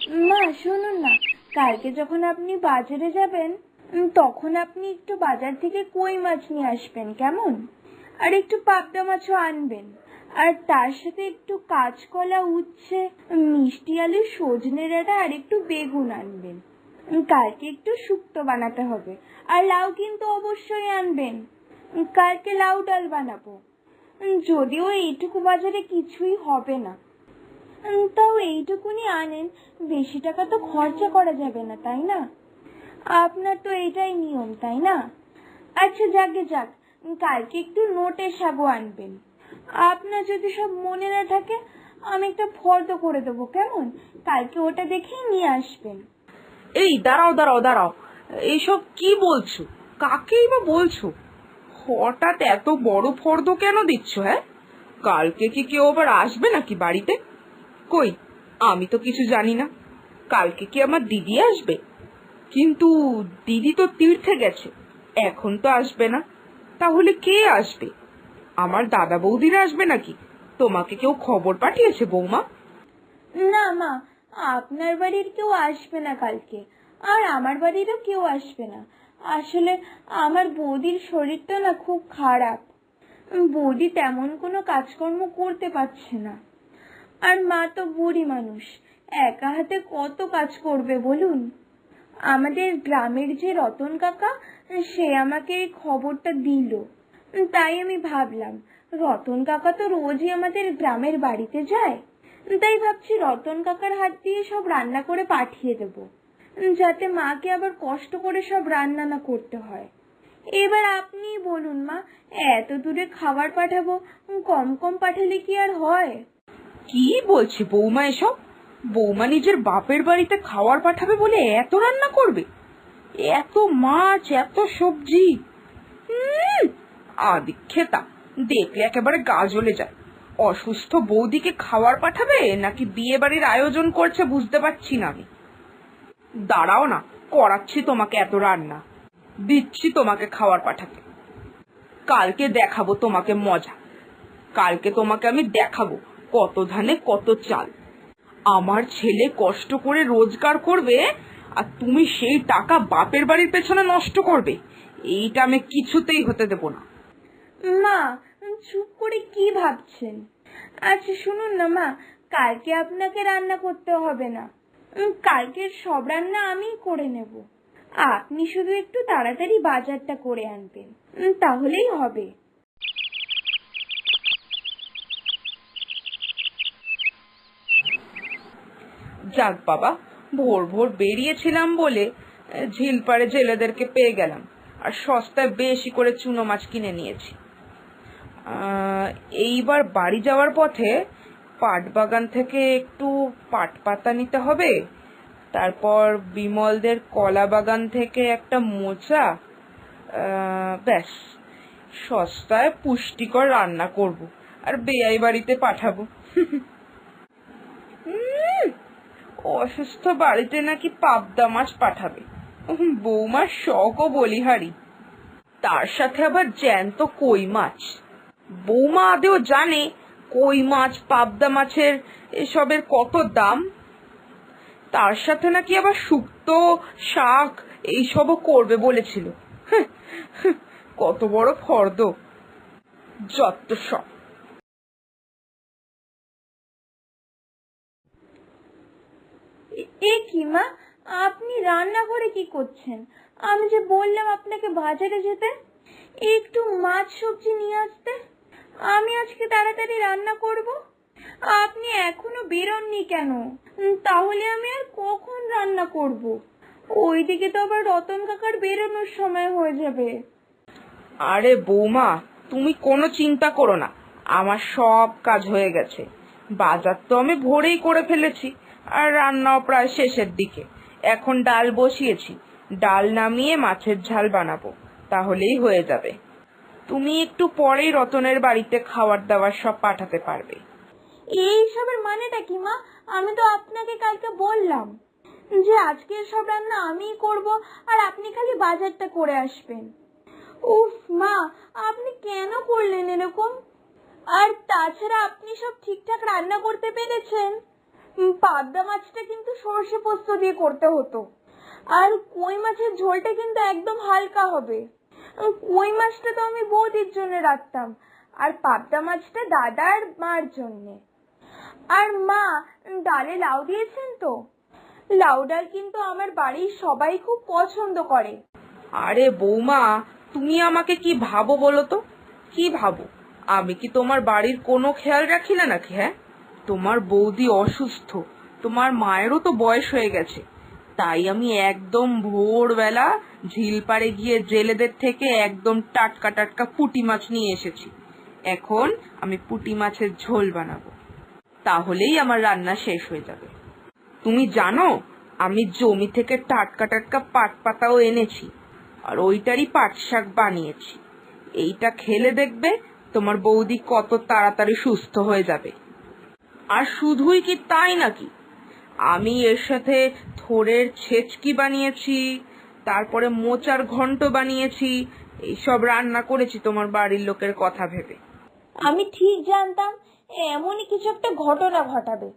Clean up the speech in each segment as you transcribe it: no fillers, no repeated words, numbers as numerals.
মা শুনুন না, কালকে যখন আপনি বাজারে যাবেন তখন আপনি একটু বাজার থেকে কই মাছ নিয়ে আসবেন কেমন? আর একটু পাবদা মাছও আনবেন। আর তার সাথে একটু কাঁচকলা, উচ্ছে, মিষ্টি আলু, সজনে ডাঁটা আর একটু বেগুন আনবেন। কালকে একটু শুক্তো বানাতে হবে। আর লাউ কিন্তু অবশ্যই আনবেন, কালকে লাউ ডাল বানাবো। যদিও এইটুকু বাজারে কিছুই হবে না, তাও এইটুকুনি আনেন, বেশি টাকা তো খরচা করা যাবে না, তাই না? আপনার তো এটাই নিয়ম, তাই না? আচ্ছা যাকে যাক, কালকে একটু নোটের সাগু আনবেন। আপনার যদি সব মনে না থাকে আমি একটা ফর্দ করে দেবো কেমন? কালকে ওটা দেখেই নিয়ে আসবেন। এই দাঁড়াও দাঁড়াও দাঁড়াও, এইসব কি বলছো? কাকেই বা বলছো? হঠাৎ এত বড় ফর্দ কেন দিচ্ছ? হ্যাঁ, কালকে কি কেউ আবার আসবে নাকি বাড়িতে? কই, আমি তো কিছু জানি না। কালকে কি আমার দিদি আসবে? কিন্তু দিদি তো তীর্থে গেছে, এখন তো আসবে না। তাহলে কে আসবে? আমার দাদা বৌদিরা আসবে নাকি? তোমাকে কেউ খবর পাঠিয়েছে বৌমা? না মা, আপনার বাড়ির কেউ আসবে না কালকে, আর আমার বাড়িরও কেউ আসবে না। আসলে আমার বৌদির শরীরটা না খুব খারাপ। বৌদি তেমন কোনো কাজকর্ম করতে পারছে না। আর মা তো বুড়ি মানুষ, একা হাতে কত কাজ করবে বলুন? আমাদের গ্রামের যে রতন কাকা, সে আমাকে এই খবরটা দিল। তাই আমি ভাবলাম, রতন কাকা তো রোজই আমাদের গ্রামের বাড়িতে যায়, তাই ভাবছি রতন কাকার হাত দিয়ে সব রান্না করে পাঠিয়ে দেব, যাতে মাকে আবার কষ্ট করে সব রান্না না করতে হয়। এবার আপনিই বলুন মা, এত দূরে খাবার পাঠাবো, কম কম পাঠালে কি আর হয়? কি বলছে বৌমা এসব? বৌমা নিজের বাপের বাড়িতে খাবার পাঠাবে বলে এত রান্না করবে? এত মাছ, এত সবজি! আদিক্ষেতা, দেখলে একেবারে গা জ্বলে যায়। অসুস্থ বৌদিকে খাবার পাঠাবে নাকি বিয়ে বাড়ির আয়োজন করছে বুঝতে পারছি না আমি। দাঁড়াও না, করাচ্ছি তোমাকে এত রান্না, দিচ্ছি তোমাকে খাবার পাঠাতে। কালকে দেখাবো তোমাকে মজা। কালকে তোমাকে আমি দেখাবো কত ধানে কত চাল। আমার ছেলে কষ্ট করে রোজগার করবে আর তুমি সেই টাকা বাপের বাড়ির পেছনে নষ্ট করবে, এইটা আমি কিছুতেই হতে দেব না। মা, চুপ করে কি ভাবছেন? আচ্ছা শুনুন না মা, কালকে আপনাকে রান্না করতে হবে না। কালকের সব রান্না আমিই করে নেব। আপনি শুধু একটু তাড়াতাড়ি বাজারটা করে আনবেন, তাহলেই হবে। যাক বাবা, ভোর ভোর বেরিয়েছিলাম বলে ঝিলপাড়ে জেলেদেরকে পেয়ে গেলাম, আর সস্তায় বেশি করে চুনো মাছ কিনে নিয়েছি। এইবার বাড়ি যাওয়ার পথে পাট বাগান থেকে একটু পাট পাতা নিতে হবে, তারপর বিমলদের কলা বাগান থেকে একটা মোচা। ব্যাস, সস্তায় পুষ্টিকর রান্না করব আর বেয়াই বাড়িতে পাঠাবো। অসুস্থ বাড়িতে নাকি পাবদা মাছ পাঠাবে, বৌমার শখও বলিহারি, তার সাথে আবার জ্যান্ত কই মাছ। বৌমা আদেও জানে কই মাছ, পাবদা মাছের এসবের কত দাম? তার সাথে নাকি আবার শুক্তো, শাক এইসবও করবে বলেছিল। কত বড় ফর্দ, যত সব। এ কি মা, আপনি রান্নাঘরে কি করছেন? আমি যে বললাম আপনাকে বাজারে যেতে, একটু মাছ সবজি নিয়ে আসতে। আমি আজকে তাড়াতাড়ি রান্না করব, আপনি এখনো বেরোননি কেন? তাহলে আমি আর কখন রান্না করব? ওইদিকে তো আবার রতন কাকার বেরোনোর সময় হয়ে যাবে। আরে বৌমা, তুমি কোনো চিন্তা করো না, আমার সব কাজ হয়ে গেছে। বাজার তো আমি ভোরেই করে ফেলেছি, আর রান্নাও প্রায় শেষের দিকে। এখন ডাল বসিয়েছি, ডাল নামিয়ে মাছের ঝাল বানাবো, তাহলেই হয়ে যাবে। তুমি একটু পরেই রতনের বাড়িতে খাবার দাবার সব পাঠাতে পারবে। এই সবের মানেটা কি মা? আমি তো আপনাকে কালকে বললাম যে আজকের সব রান্না আমিই করব, আর আপনি খালি বাজারটা করে আসবেন। উফ মা, আপনি কেন করলেন এরকম? আর তাছাড়া আপনি সব ঠিকঠাক রান্না করতে পেরেছেন? পাবদা মাছটা কিন্তু সর্ষে পোস্ত দিয়ে করতে হতো, আর কই মাছের ঝোলটা কিন্তু একদম হালকা হবে। কই মাছটা তো আমি বৌদির জন্য রাখতাম, আর পাবদা মাছটা দাদা আর মার জন্যে। আর মা, ডালে লাউ দিয়েছেন তো? লাউ ডাল কিন্তু আমার বাড়ির সবাই খুব পছন্দ করে। আরে বৌমা, তুমি আমাকে কি ভাবো বলো তো? কি ভাবো? আমি কি তোমার বাড়ির কোনো খেয়াল রাখি না নাকি? হ্যাঁ, তোমার বৌদি অসুস্থ, তোমার মায়েরও তো বয়স হয়ে গেছে, তাই আমি একদম ভোরবেলা ঝিল পাড়ে গিয়ে জেলেদের থেকে একদম টাটকা টাটকা পুঁটি মাছ নিয়ে এসেছি। এখন আমি পুঁটি মাছের ঝোল বানাবো, তাহলেই আমার রান্না শেষ হয়ে যাবে। তুমি জানো, আমি জমি থেকে টাটকা টাটকা পাট পাতাও এনেছি, আর ওইটারই পাট শাক বানিয়েছি। এইটা খেলে দেখবে তোমার বৌদি কত তাড়াতাড়ি সুস্থ হয়ে যাবে। আর শুধুই কি তাই নাকি, আমি এর সাথে থোড়ের ছেচকি বানিয়েছি, তারপরে মোচার ঘন্ট বানিয়েছি। এইসব রান্না করেছি তোমার বাড়ির লোকের কথা ভেবে। আমি ঠিক জানতাম এমনই কিছু একটা ঘটনা ঘটাবে,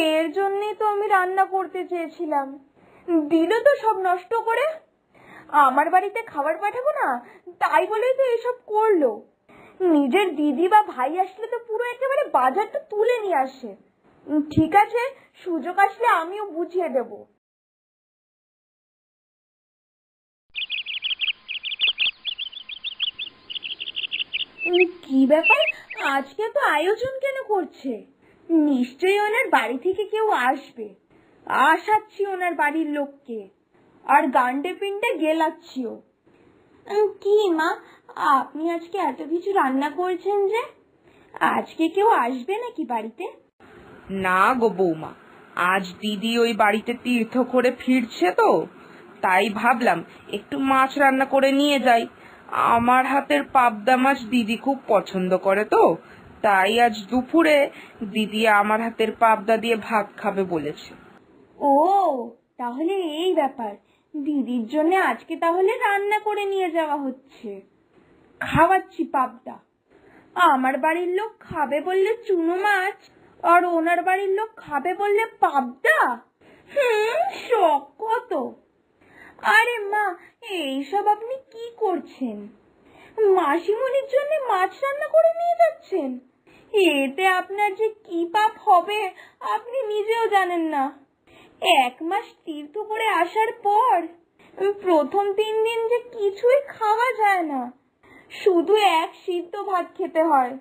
এর জন্যই তো আমি রান্না করতে চেয়েছিলাম। দিল তো সব নষ্ট করে। আমার বাড়িতে খাবার পাঠাবো না, তাই বলেই তো এসব করলো। নিজের দিদি বা ভাই আসলে তো পুরো একেবারে বাজারটা তুলে নিয়ে আসে। ঠিক আছে, সুযোগ আসলে আমিও বুঝিয়ে দেব। কি ব্যাপার, আজকে তো আয়োজন কেন করছে? নিশ্চয়ই ওনার বাড়ি থেকে কেউ আসবে। আসাচ্ছি ওনার বাড়ির লোককে, আর গান্ডে পিন্ডে গেলাচ্ছিও। কি মা, আপনি আজকে এত কিছু রান্না করছেন যে? আজকে কেউ আসবে নাকি বাড়িতে? না গো বৌমা, আজ দিদি ওই বাড়িতে তীর্থ করে ফিরছে তো, তাই ভাবলাম একটু মাছ রান্না করে নিয়ে যাই। আমার হাতের পাবদা মাছ দিদি খুব পছন্দ করে তো, তাই আজ দুপুরে দিদি আমার হাতের পাবদা দিয়ে ভাত খাবে বলেছে। ও, তাহলে এই ব্যাপার। দিদির জন্য আজকে তাহলে রান্না করে নিয়ে যাওয়া হচ্ছে। খাওয়াচ্ছি পাবদা। আমার বাড়ির লোক খাবে বললে চুনো মাছ, আর ওনার বাড়ির লোক খাবে বললে পাবদা। শখ কত! আরে মা, এইসব আপনি কি করছেন? মাসিমণির জন্য মাছ রান্না করে নিয়ে যাচ্ছেন? এতে আপনার যে কি পাপ হবে আপনি নিজেও জানেন না। 1 মাস তীর্থ করে আসার পর প্রথম 3 দিন যে কিছুই খাওয়া যায় না, শুধু এক সিদ্ধ ভাত খেতে হয়।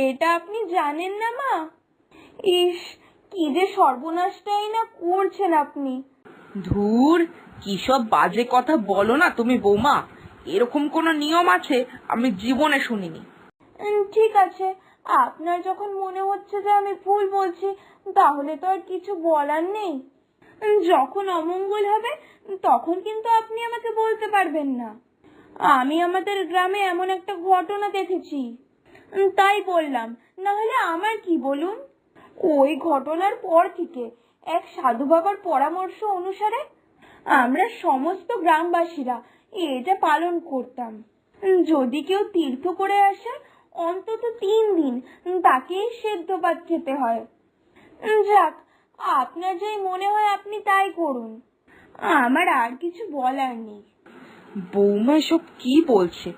এটা আপনি জানেন না মা? ইস, কি যে সর্বনাশটাই না করছেন আপনি। ধুর, কি সব বাজে কথা বলো না তুমি বৌমা। এরকম কোনো নিয়ম আছে আমি জীবনে শুনিনি। ঠিক আছে, আপনার যখন মনে হচ্ছে যে আমি ভুল বলছি, তাহলে তো আর কিছু বলার নেই। যখন অমঙ্গল হবে তখন কিন্তু আপনি আমাকে বলতে পারবেন না। আমি আমাদের গ্রামে এমন একটা ঘটনা দেখেছি, তাই বললাম। না হলে আমার কি বলুন? ওই ঘটনার পর থেকে এক সাধু বাবার পরামর্শ অনুসারে আমরা সমস্ত গ্রামবাসীরা এটা পালন করতাম। যদি কেউ তীর্থ করে আসে, অন্তত 3 দিন তাকে সেদ্ধ ভাত খেতে হয়। যাক, আপনার যাই মনে হয় আপনি তাই করুন, আমার আর কিছু বলার নেই। বৌমা এসব কি বলছে?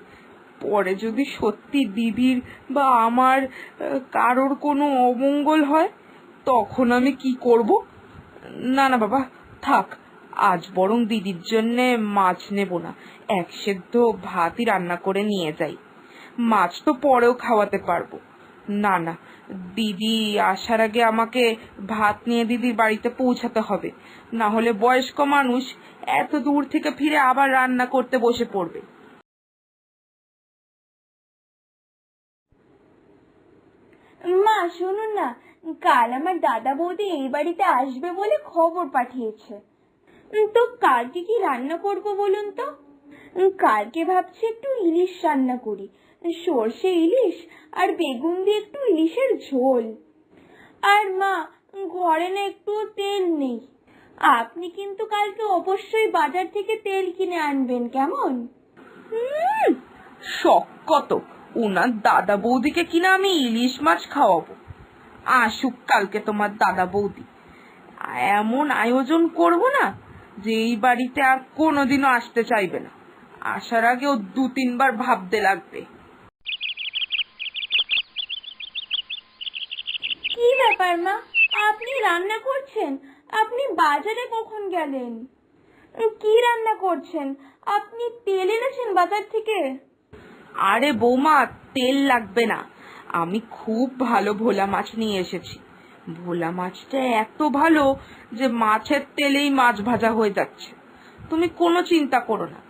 পরে যদি সত্যি দিদির বা আমার কারোর কোনো অমঙ্গল হয়, তখন আমি কি করব? না না বাবা, থাক, আজ বরং দিদির জন্য মাছ নেব না, এক সেদ্ধ ভাতই রান্না করে নিয়ে যাই। মাছ তো পরেও খাওয়াতে পারবো। না না, দিদি আসার আগে আমাকে ভাত নিয়ে দিদির বাড়িতে পৌঁছাতে হবে, না হলে বয়স্ক মানুষ এত দূর থেকে ফিরে আবার রান্না করতে বসে পড়বে। মা শুনুন না, কাল আমার দাদা বৌদি এই বাড়িতে আসবে বলে খবর পাঠিয়েছে। তো কালকে কি রান্না করব বলুন তো? কালকে ভাবছি একটু ইলিশ রান্না করি, সর্ষে ইলিশ আর বেগুন দিয়ে একটু ইলিশের ঝোল। আর মা, ঘরে না একটু তেল নেই। আপনি কিন্তু কালকে অবশ্যই বাজার থেকে তেল কিনে আনবেন, কেমন? শখ কত, ওনার দাদা বৌদিকে কিনা আমি ইলিশ মাছ খাওয়াবো? আসুক কালকে তোমার দাদা বৌদি, এমন আয়োজন করব না যে এই বাড়িতে আর কোনোদিনও আসতে চাইবে না। আসার আগেও 2-3 বার ভাবতে লাগবে। কি ব্যাপার মা, আপনি রান্না করছেন? আপনি বাজারে কখন গেলেন? কি রান্না করছেন? আপনি তেল এনেছেন বাজার থেকে? আরে বৌমা, তেল লাগবে না, আমি খুব ভালো ভোলা মাছ নিয়ে এসেছি। ভোলা মাছটা এত ভালো যে মাছের তেলেই মাছ ভাজা হয়ে যাচ্ছে। তুমি কোনো চিন্তা করো না,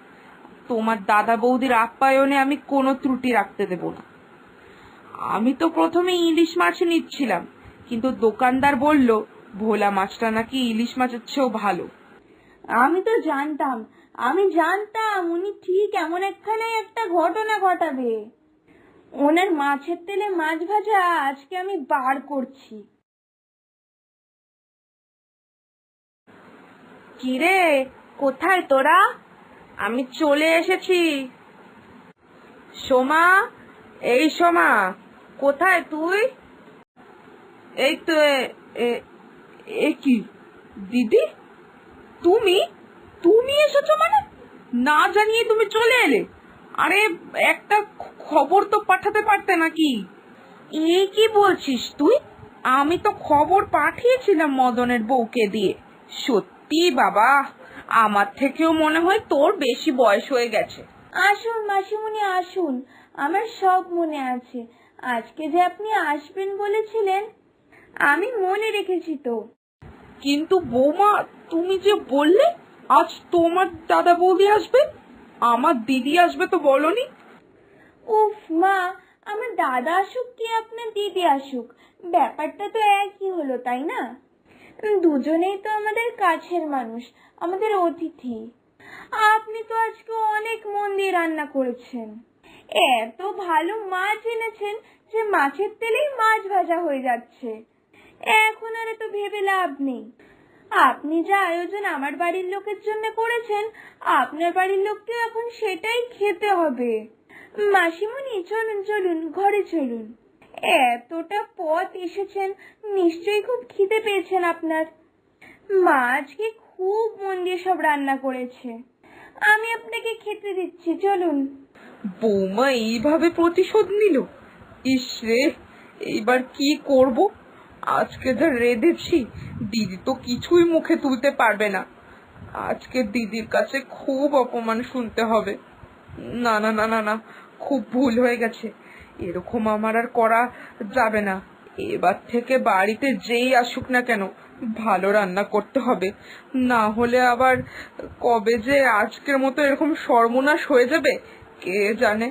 তোমার দাদা বৌদির আপ্যায়নে আমি কোনো ত্রুটি রাখতে দেব না। আমি তো প্রথমে ইলিশ মাছ নিচ্ছিলাম, কিন্তু দোকানদার বলল ভোলা মাছটা নাকি ইলিশ মাছের চেয়েও ভালো। আমি তো জানতাম, আমি জানতাম উনি ঠিক এমন একটা ঘটনা ঘটাবে। ওনার মাছের তেলে মাছ ভাজা আজকে আমি বার করছি। কিরে, কোথায় তোরা? আমি চলে এসেছি। সোমা, এই সোমা, কোথায় তুই? এই তো এ কি দিদি, তুমি তুমি এসেছো মানে? না জানিয়ে তুমি চলে এলে? আরে একটা খবর তো পাঠাতে পারতে নাকি? এই কি বলছিস তুই? আমি তো খবর পাঠিয়েছিলাম মদনের বউকে দিয়ে। সত্যি বাবা, আমার থেকেও মনে হয় তোর বেশি বয়স হয়ে গেছে। আসুন মাসিমণি আসুন, আমার সব মনে আছে। আজকে যে আপনি আসবেন বলেছিলেন, আমি মনে রেখেছি তো। কিন্তু বৌমা, তুমি যে বললে আজ তোমার দাদা বৌদি আসবে, আমার দিদি আসবে তো বলনি? উফ মা, আমার দাদা আসুক কি আপনার দিদি আসুক, ব্যাপারটা তো একই হলো, তাই না? দুজনেই তো আমাদের কাছের মানুষ, আমাদের অতিথি। আপনি তো আজকে অনেক মন দিয়ে রান্না করেছেন, এত ভালো মাছ এনেছেন যে মাছের তেলেই মাছ ভাজা হয়ে যাচ্ছে। এখন আর এত ভেবে লাভ নেই। আপনি যা আয়োজন আমার বাড়ির লোকের জন্য করেছেন, আপনার বাড়ির লোককে এখন সেটাই খেতে হবে। মাসিমণি চলুন চলুন, ঘরে চলুন। এতটা পথ এসেছেন, নিশ্চয়ই খুব খিদে পেয়েছেন আপনার। মা আজকে খুব মন দিয়ে সব রান্না করেছে, আমি আপনাকে খেতে দিচ্ছি, চলুন। বৌমা এইভাবে প্রতিশোধ নিল? ইস রে, এইবার কি করব? আজকে যা রেঁধেছি, দিদি তো কিছুই মুখে তুলতে পারবে না। আজকে দিদির কাছে খুব অপমান শুনতে হবে। না না না না না, খুব ভুল হয়ে গেছে, এরকম আমার আর করা যাবে না। এবার থেকে বাড়িতে যেই আসুক না কেন, ভালো রান্না করতে হবে, না হলে আবার কবে যে আজকের মতো এরকম সর্বনাশ হয়ে যাবে কে জানে।